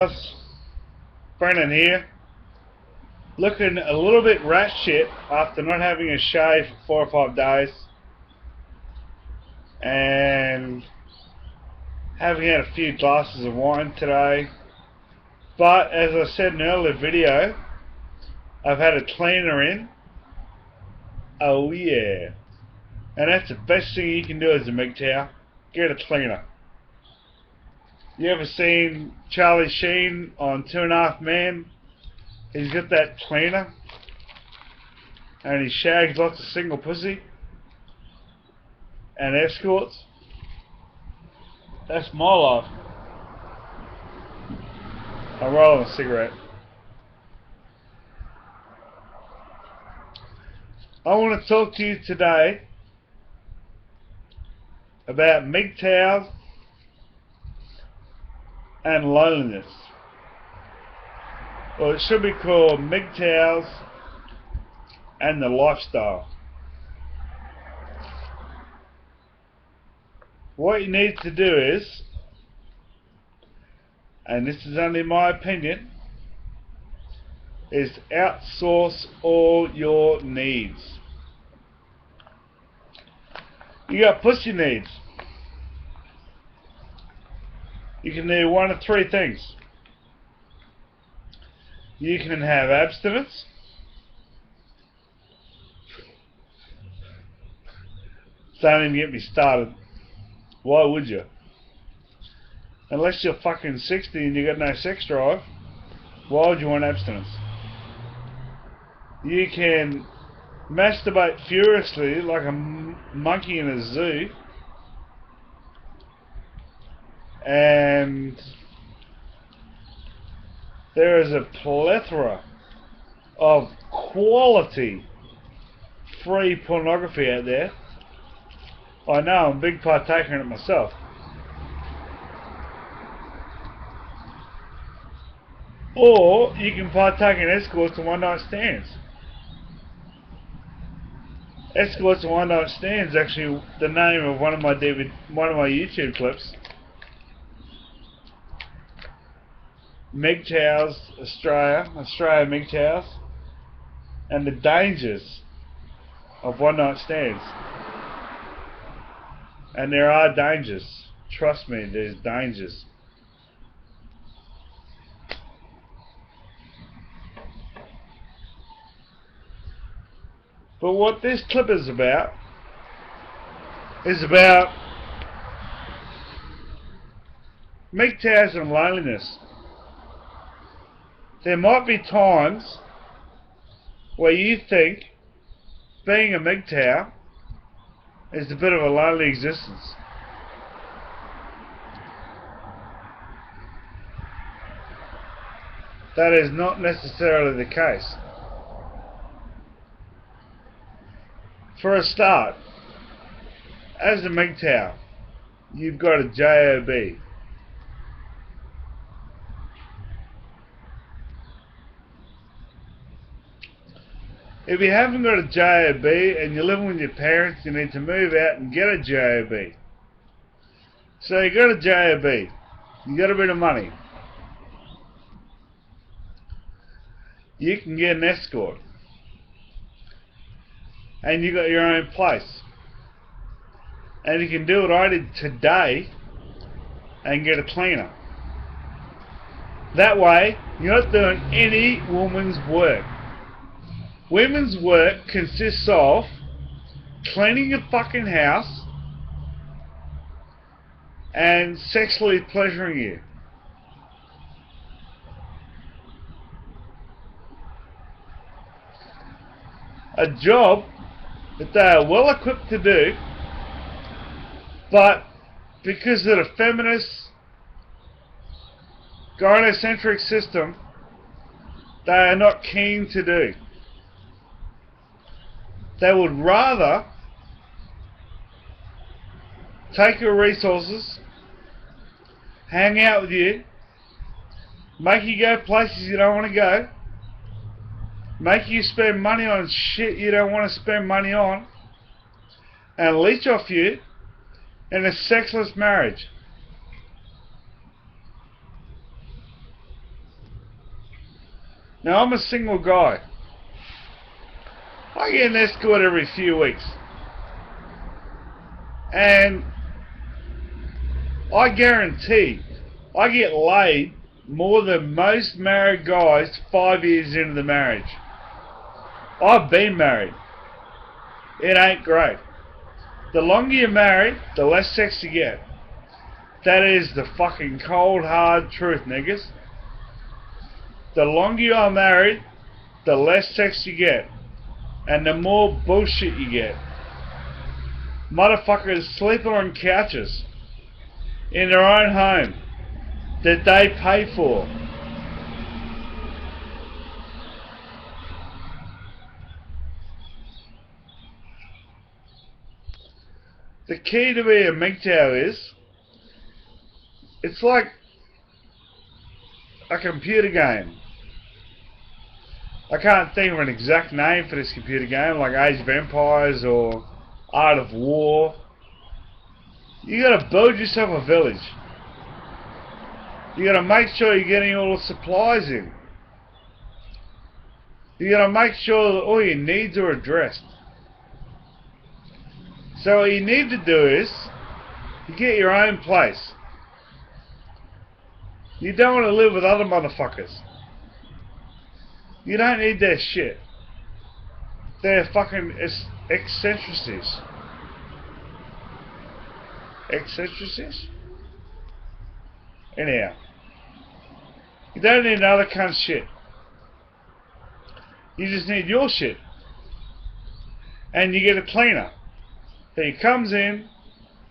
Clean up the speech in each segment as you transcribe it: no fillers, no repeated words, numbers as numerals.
Guys, Brennan here, looking a little bit rat shit after not having a shave for 4 or 5 days and having had a few glasses of wine today. But as I said in an earlier video, I've had a cleaner in. Oh yeah. And that's the best thing you can do as a MGTOW. Get a cleaner. You ever seen Charlie Sheen on 2.5 Men? He's got that cleaner and he shags lots of single pussy and escorts. That's my life. I'm rolling a cigarette. I want to talk to you today about MGTOWs and loneliness. Well, it should be called MGTOWs and the lifestyle. What you need to do is, and this is only my opinion, is outsource all your needs. You got pussy needs. You can do one of three things. You can have abstinence. Don't even get me started. Why would you? Unless you're fucking 60 and you got no sex drive, why would you want abstinence? You can masturbate furiously like a monkey in a zoo, and there is a plethora of quality free pornography out there. I know, I'm a big partaker in it myself. Or you can partake in escorts and one night stands. Escorts and one night stands is actually the name of one of my YouTube clips. MGTOWs Australia MGTOWs, and the dangers of one night stands. And there are dangers. Trust me, there's dangers. But what this clip is about MGTOWs and loneliness. There might be times where you think being a MGTOW is a bit of a lonely existence. That is not necessarily the case. For a start, as a MGTOW, you've got a JOB. If you haven't got a JOB and you're living with your parents, you need to move out and get a JOB. So you got a JOB, you got a bit of money. You can get an escort. And you got your own place. And you can do what I did today and get a cleaner. That way, you're not doing any woman's work. Women's work consists of cleaning your fucking house and sexually pleasuring you. A job that they are well equipped to do, but because of the feminist, gynocentric system, they are not keen to do. They would rather take your resources, hang out with you, make you go places you don't want to go, make you spend money on shit you don't want to spend money on, and leech off you in a sexless marriage. Now, I'm a single guy. I get an escort every few weeks. And I guarantee I get laid more than most married guys 5 years into the marriage. I've been married. It ain't great. The longer you're married, the less sex you get. That is the fucking cold, hard truth, niggas. The longer you are married, the less sex you get. And the more bullshit you get. Motherfuckers sleeping on couches in their own home that they pay for. The key to being a MGTOW is, it's like a computer game. I can't think of an exact name for this computer game, like Age of Empires or Art of War. You gotta build yourself a village. You gotta make sure you're getting all the supplies in. You gotta make sure that all your needs are addressed. So what you need to do is, you get your own place. You don't want to live with other motherfuckers. You don't need their shit. They're fucking eccentricities. Eccentricities? Anyhow. You don't need another cunt shit. You just need your shit. And you get a cleaner. He comes in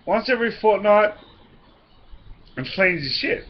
once every fortnight and cleans your shit.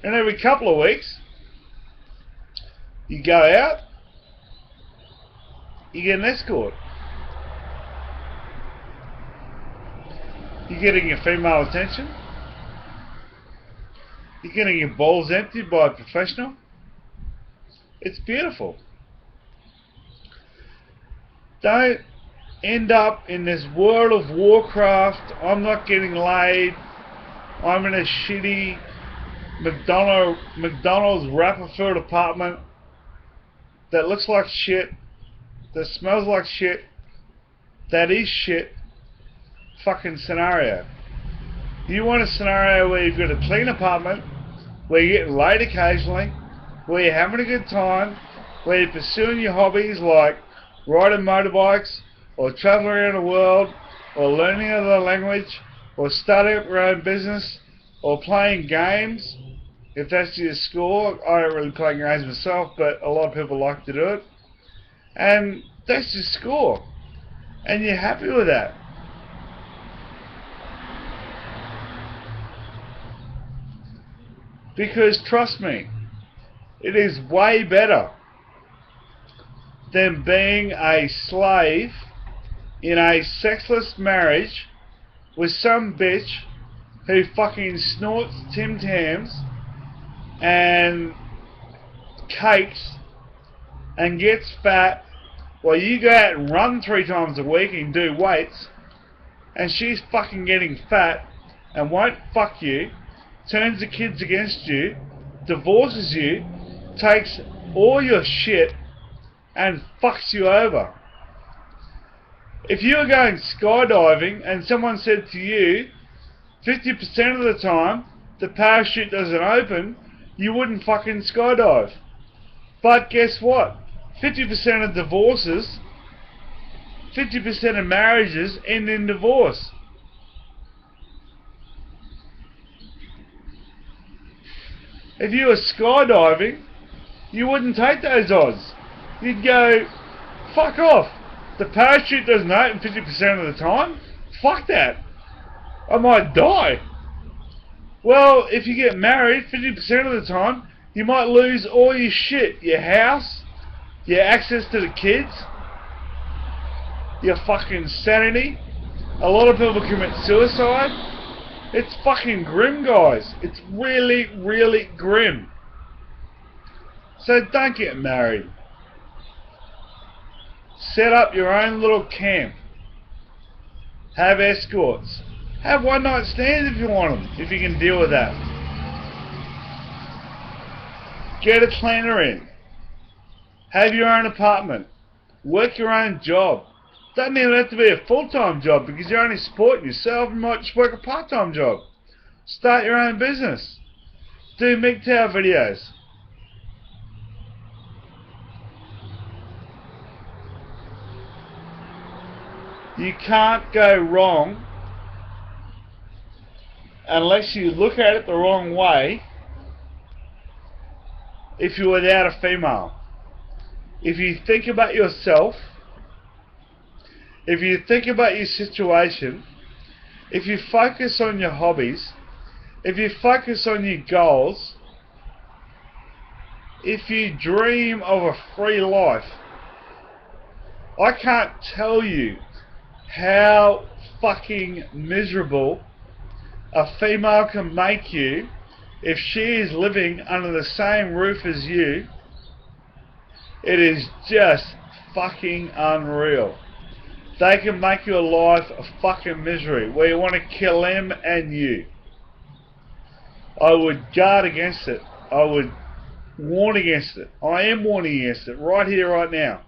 And every couple of weeks, you go out, you get an escort. You're getting your female attention. You're getting your balls emptied by a professional. It's beautiful. Don't end up in this World of Warcraft, I'm not getting laid, I'm in a shitty McDonald's wrapper-filled apartment that looks like shit, that smells like shit, that is shit fucking scenario. You want a scenario where you've got a clean apartment, where you're getting laid occasionally, where you're having a good time, where you're pursuing your hobbies like riding motorbikes, or traveling around the world, or learning another language, or starting up your own business, or playing games, if that's your score. I don't really play games myself, but a lot of people like to do it. And that's your score. And you're happy with that. Because trust me, it is way better than being a slave in a sexless marriage with some bitch who fucking snorts Tim Tams and cakes and gets fat while you go out and run 3 times a week and do weights, and she's fucking getting fat and won't fuck you, turns the kids against you, divorces you, takes all your shit and fucks you over. If you were going skydiving and someone said to you 50% of the time the parachute doesn't open, you wouldn't fucking skydive. But guess what? 50% of divorces, 50% of marriages end in divorce. If you were skydiving, you wouldn't take those odds. You'd go, fuck off. The parachute doesn't open 50% of the time. Fuck that. I might die. Well, if you get married 50% of the time, you might lose all your shit. Your house, your access to the kids, your fucking sanity. A lot of people commit suicide. It's fucking grim, guys. It's really, really grim. So don't get married. Set up your own little camp. Have escorts. Have one night stands if you want them, if you can deal with that. Get a cleaner in. Have your own apartment. Work your own job. Doesn't even have to be a full-time job because you're only supporting yourself. You might just work a part-time job. Start your own business. Do MGTOW videos. You can't go wrong unless you look at it the wrong way if you're without a female. If you think about yourself, if you think about your situation, if you focus on your hobbies, if you focus on your goals, if you dream of a free life, I can't tell you how fucking miserable a female can make you if she is living under the same roof as you. It is just fucking unreal. They can make your life a fucking misery where you want to kill them and you. I would guard against it. I would warn against it. I am warning against it right here, right now.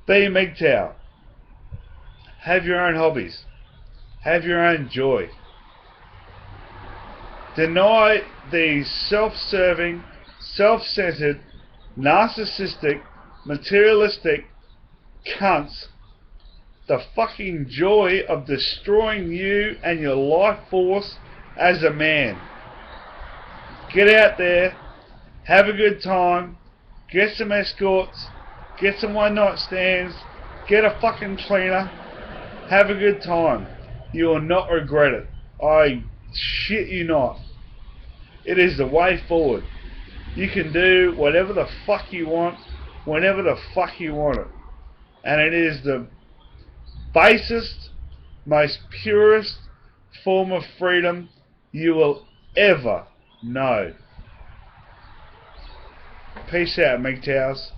Be MGTOW. Have your own hobbies. Have your own joy. Deny these self-serving, self-centered, narcissistic, materialistic cunts the fucking joy of destroying you and your life force as a man. Get out there, have a good time, get some escorts, get some one night stands, get a fucking cleaner, have a good time. You will not regret it. I shit you not. It is the way forward. You can do whatever the fuck you want, whenever the fuck you want it. And it is the basest, most purest form of freedom you will ever know. Peace out, MGTOWs.